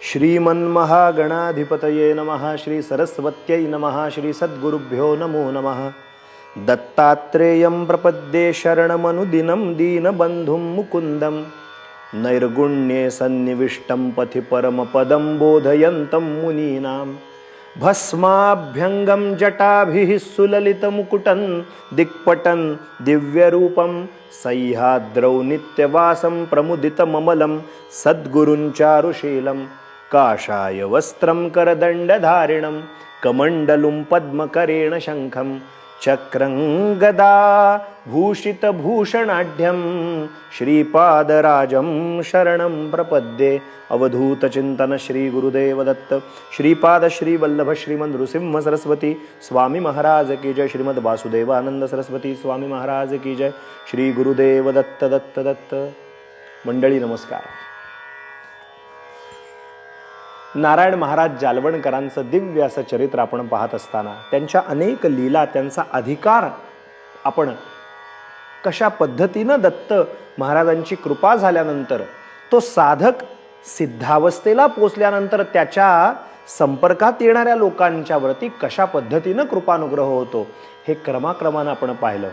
श्रीमन्महागणाधिपतये नमः। श्री सरस्वत्यै नमः। श्री सद्गुरुभ्यो नमो नमः। दत्तात्रेयं प्रपद्ये शरणमनुदिनं दीनबन्धुं मुकुन्दं नैर्गुण्ये सन्निविष्टं पथि परमपदं बोधयन्तं मुनीनां भस्माभ्यङ्गं जटाभिः सुललितमुकुटं दिक्पटं दिव्यरूपं सह्याद्रौ नित्यवासं प्रमुदितममलं सद्गुरुं चारुशीलं काषाय वस्त्रं करदण्डधारिणं कमण्डलुं पद्मकरेण शङ्खं चक्रं गदा भूषितभूषणाढ्यं श्रीपादराजं शरणं प्रपद्ये। अवधूतचिंतन श्री गुरुदेव दत्त श्रीपाद श्री वल्लभ श्रीमद नृसिंह सरस्वती स्वामी महाराज की जय। श्रीमद वासुदेवानंद सरस्वती स्वामी महाराज की जय। श्री गुरुदेव दत्त दत्त दत्त। मंडळी नमस्कार। नारायण महाराज जालवणकरांचं दिव्य असं चरित्र आपण पाहत असताना त्यांच्या अनेक लीला, त्यांचा अधिकार, आपण कशा पद्धतीनं दत्त महाराजांची कृपा झाल्यानंतर तो साधक सिद्धावस्थेला पोचल्यानंतर त्याच्या संपर्कात येणाऱ्या लोकांच्यावरती कशा पद्धतीनं कृपानुग्रह होतो हे क्रमाक्रमानं आपण पाहिलं।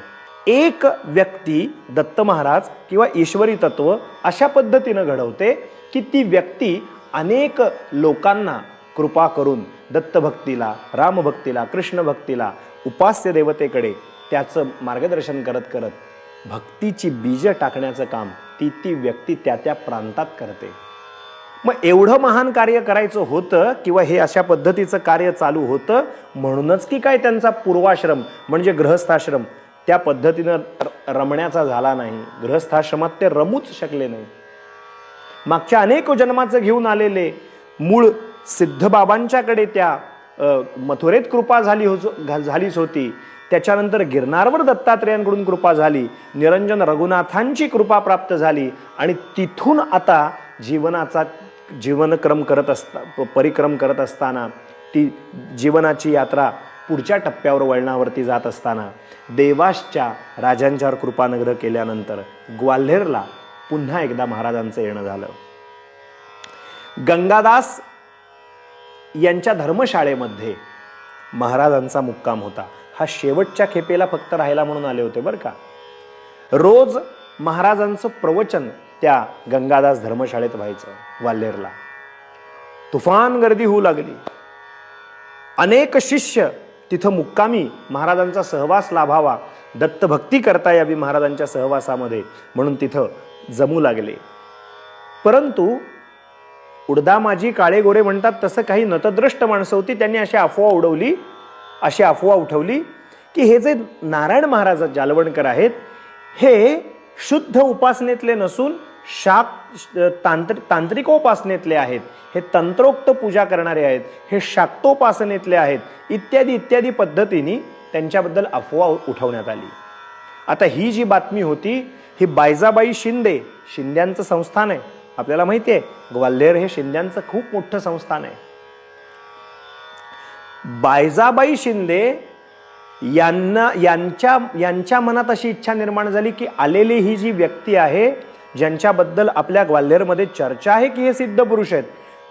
एक व्यक्ती दत्त महाराज किंवा ईश्वरी तत्व अशा पद्धतीनं घडवते की ती व्यक्ती अनेक लोकांना कृपा करून दत्तभक्तीला, रामभक्तीला, कृष्ण भक्तीला, उपास्य देवतेकडे त्याचं मार्गदर्शन करत करत भक्तीची बीज टाकण्याचं काम ती व्यक्ती त्या प्रांतात करते। मग एवढं महान कार्य करायचं होतं किंवा हे अशा पद्धतीचं कार्य चालू होतं म्हणूनच की काय त्यांचा पूर्वाश्रम म्हणजे गृहस्थाश्रम त्या पद्धतीनं रमण्याचा झाला नाही। गृहस्थाश्रमात ते रमूच शकले नाही। मागच्या अनेक जन्माचं घेऊन आलेले मूळ सिद्धबाबांच्याकडे त्या मथुरेत कृपा झालीच होती। त्याच्यानंतर गिरनारवर दत्तात्रेयांकडून कृपा झाली, निरंजन रघुनाथांची कृपा प्राप्त झाली आणि तिथून आता जीवनाचा परिक्रम करत असताना ती जीवनाची यात्रा पुढच्या टप्प्यावर वळणावरती जात असताना देवासच्या राजांच्यावर कृपानुग्रह केल्यानंतर ग्वाल्हेरला पुन्हा एकदा महाराजांचं येणं झालं। गंगादास यांच्या धर्मशाळेमध्ये महाराजांचा मुक्काम होता। हा शेवटच्या खेपेला फक्त राहायला म्हणून आले होते बरं का। रोज महाराजांचं प्रवचन त्या गंगादास धर्मशाळेत व्हायचं ग्वाल्हेरला। तुफान गर्दी होऊ लागली। अनेक शिष्य तिथं मुक्कामी महाराजांचा सहवास लाभावा, दत्तभक्ती करता यावी महाराजांच्या सहवासामध्ये म्हणून तिथं जमू लागले। परंतु उडदा माझी काळे गोरे म्हणतात तसं काही नतद्रष्ट माणसं होती। त्यांनी अशी अफवा उठवली की हे जे नारायण महाराज जालवणकर आहेत हे शुद्ध उपासनेतले नसून तांत्रिकोपासनेतले आहेत, हे तंत्रोक्त पूजा करणारे आहेत, हे शाक्तोपासनेतले आहेत, इत्यादी इत्यादी पद्धतीने त्यांच्याबद्दल अफवा उठवण्यात आली। आता ही जी बातमी होती ही बायजाबाई शिंद्यांचं संस्थान आहे। आपल्याला माहिती आहे ग्वाल्हेर हे शिंद्यांचं खूप मोठं संस्थान आहे। बायजाबाई शिंदे यांच्या मनात अशी इच्छा निर्माण झाली की आलेली ही जी व्यक्ती आहे ज्यांच्याबद्दल आपल्या ग्वाल्हेरमध्ये चर्चा आहे की हे सिद्ध पुरुष आहेत,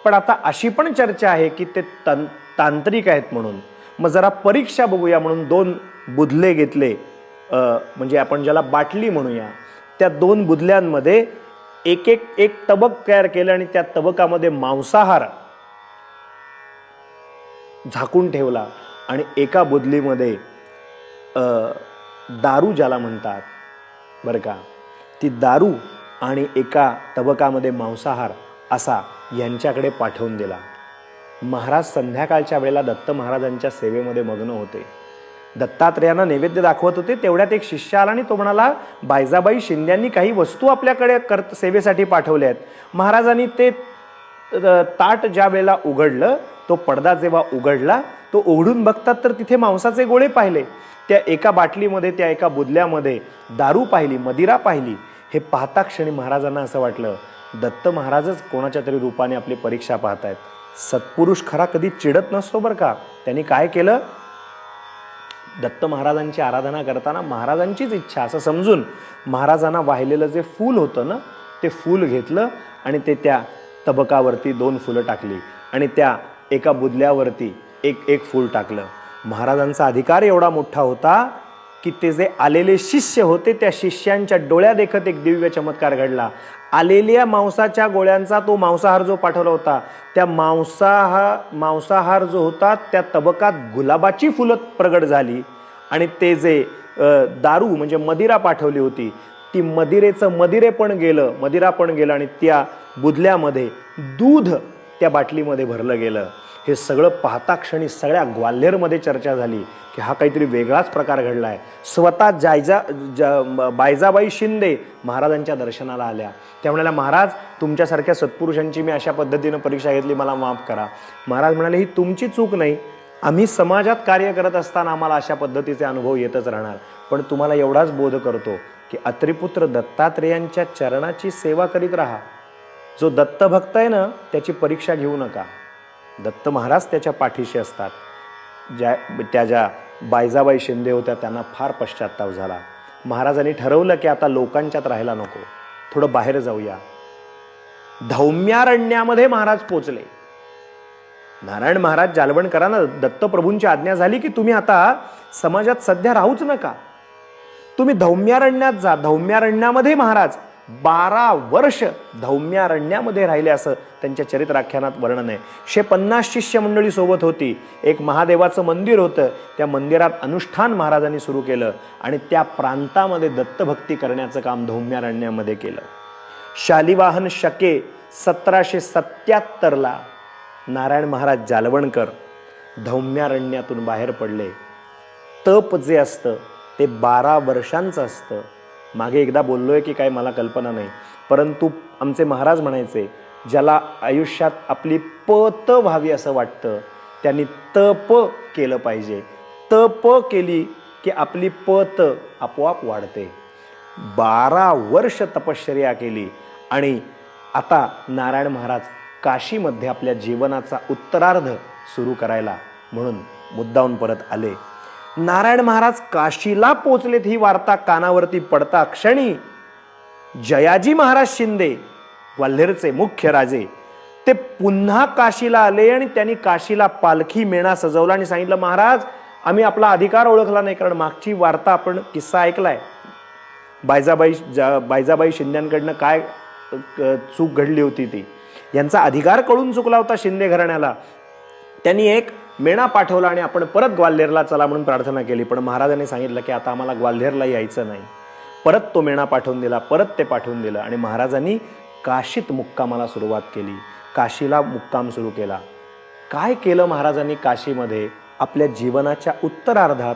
पण आता अशी पण चर्चा आहे की ते तांत्रिक आहेत म्हणून मग जरा परीक्षा बघूया म्हणून 2 बुधले घेतले, म्हणजे आपण ज्याला बाटली म्हणूया, त्या 2 बुधल्यांमध्ये एक तबक तयार केलं आणि त्या तबकामध्ये मांसाहार झाकून ठेवला आणि एका बुधलीमध्ये दारू ज्याला म्हणतात बरं का, ती दारू आणि एका तबकामध्ये मांसाहार असा यांच्याकडे पाठवून दिला। महाराज संध्याकाळच्या वेळेला दत्त महाराजांच्या सेवेमध्ये मग्न होते। दत्तात्रेयांना नैवेद्य दाखवत होते, तेवढ्यात एक शिष्य आला आणि तो म्हणाला बायजाबाई शिंद्यांनी काही वस्तू आपल्याकडे सेवेसाठी पाठवल्या आहेत। महाराजांनी ते ताट ज्या वेळेला उघडलं, तो पडदा जेव्हा उघडला तो उघडून बघतात तर तिथे मांसाचे गोळे पाहिले। त्या एका बाटलीमध्ये, त्या एका बुधल्यामध्ये दारू पाहिली, मदिरा पाहिली। हे पाहता क्षणी महाराजांना असं वाटलं दत्त महाराजच कोणाच्या तरी रूपाने आपली परीक्षा पाहतायत। सत्पुरुष खरा कधी चिडत नसतो बरं का। त्यांनी काय केलं, दत्त महाराजांची आराधना करताना महाराजांचीच इच्छा असं समजून महाराजांना वाहिलेलं जे फूल होतं ना ते फूल घेतलं आणि ते त्या तबकावरती 2 फुलं टाकली आणि त्या एका बुदल्यावरती एक एक फूल टाकलं. महाराजांचा अधिकार एवढा मोठा होता की ते जे आलेले शिष्य होते त्या शिष्यांच्या डोळ्यादेखत एक दिव्य चमत्कार घडला. आलेल्या मांसाच्या गोळ्यांचा तो मांसाहार जो पाठवला होता, त्या मांसाहार जो होता त्या तबकात गुलाबाची फुलं प्रगट झाली आणि ते जे दारू म्हणजे मदिरा पाठवली होती ती मदिरेचं मदिरा पण गेलं आणि त्या बुदल्यामध्ये दूध त्या बाटलीमध्ये भरलं गेलं. हे सगळं पाहता क्षणी सगळ्या ग्वाल्हेरमध्ये चर्चा झाली की हा काहीतरी वेगळाच प्रकार घडला आहे. स्वतः बायजाबाई शिंदे महाराजांच्या दर्शनाला आल्या. त्या म्हणाल्या, महाराज तुमच्यासारख्या सत्पुरुषांची मी अशा पद्धतीनं परीक्षा घेतली, मला माफ करा. महाराज म्हणाले, ही तुमची चूक नाही, आम्ही समाजात कार्य करत असताना आम्हाला अशा पद्धतीचे अनुभव येतच राहणार. पण तुम्हाला एवढाच बोध करतो की अत्रिपुत्र दत्तात्रेयांच्या चरणाची सेवा करीत राहा. जो दत्तभक्त आहे ना त्याची परीक्षा घेऊ नका. दत्त महाराज त्याच्या पाठीशी असतात. ज्या बायजाबाई शिंदे होत्या त्यांना फार पश्चात्ताप झाला. महाराजांनी ठरवलं की आता लोकांच्यात राहायला नको, थोडं बाहेर जाऊया. धौम्यारण्यामध्ये महाराज पोचले. नारायण महाराज जालवणकरांना दत्तप्रभूंची आज्ञा झाली की तुम्ही आता समाजात सध्या राहूच नका, तुम्ही धौम्यारण्यात जा. धौम्यारण्यामध्ये महाराज 12 वर्ष धौम्यारण्यामध्ये राहिले असं त्यांच्या चरित्राख्यानात वर्णन आहे. 150 शिष्य मंडळी सोबत होती. एक महादेवाचं मंदिर होतं, त्या मंदिरात अनुष्ठान महाराजांनी सुरू केलं आणि त्या प्रांतामध्ये दत्तभक्ती करण्याचं काम धौम्यारण्यामध्ये केलं. शालिवाहन शके 1777ला नारायण महाराज जालवणकर धौम्यारण्यातून बाहेर पडले. तप जे असतं ते 12 वर्षांचं असतं. मागे एकदा बोललोय की काय मला कल्पना नाही, परंतु आमचे महाराज म्हणायचे, ज्याला आयुष्यात आपली पत व्हावी असं वाटतं त्यांनी तप केलं पाहिजे. तप केली की आपली पत आपोआप वाढते. 12 वर्ष तपश्चर्या केली आणि आता नारायण महाराज काशीमध्ये आपल्या जीवनाचा उत्तरार्ध सुरू करायला म्हणून मुद्दाहून परत आले. नारायण महाराज काशीला पोचलेत ही वार्ता कानावरती पडता क्षणी जयाजी महाराज शिंदे, ग्वाल्हेरचे मुख्य राजे, ते पुन्हा काशीला आले आणि त्यांनी काशीला पालखी मेणा सजवला आणि सांगितलं, महाराज आम्ही आपला अधिकार ओळखला नाही, कारण मागची वार्ता आपण किस्सा ऐकलाय. बायजाबाई शिंद्यांकडनं काय चूक घडली होती ती, यांचा अधिकार कळून चुकला होता शिंदे घराण्याला. त्यांनी एक मेणा पाठवला आणि आपण परत ग्वाल्हेरला चला म्हणून प्रार्थना केली. पण महाराजांनी सांगितलं की आता आम्हाला ग्वाल्हेरला यायचं नाही. परत तो मेणा पाठवून दिला, परत ते पाठवून दिलं आणि महाराजांनी काशीत मुक्कामाला सुरुवात केली. काशीला मुक्काम सुरू केला. काय केलं महाराजांनी काशीमध्ये आपल्या जीवनाच्या उत्तरार्धात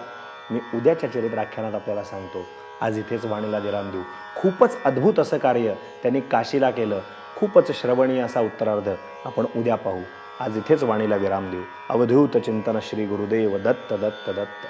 मी उद्याच्या चरित्राख्यानात आपल्याला सांगतो. आज इथेच वाणीला विराम देऊ. खूपच अद्भुत असं कार्य त्यांनी काशीला केलं. खूपच श्रवणीय असा उत्तरार्ध आपण उद्या पाहू. आज इथेच वाणीला विराम देऊ. अवधूत चिंतन श्री गुरुदेव दत्त दत्त दत्त.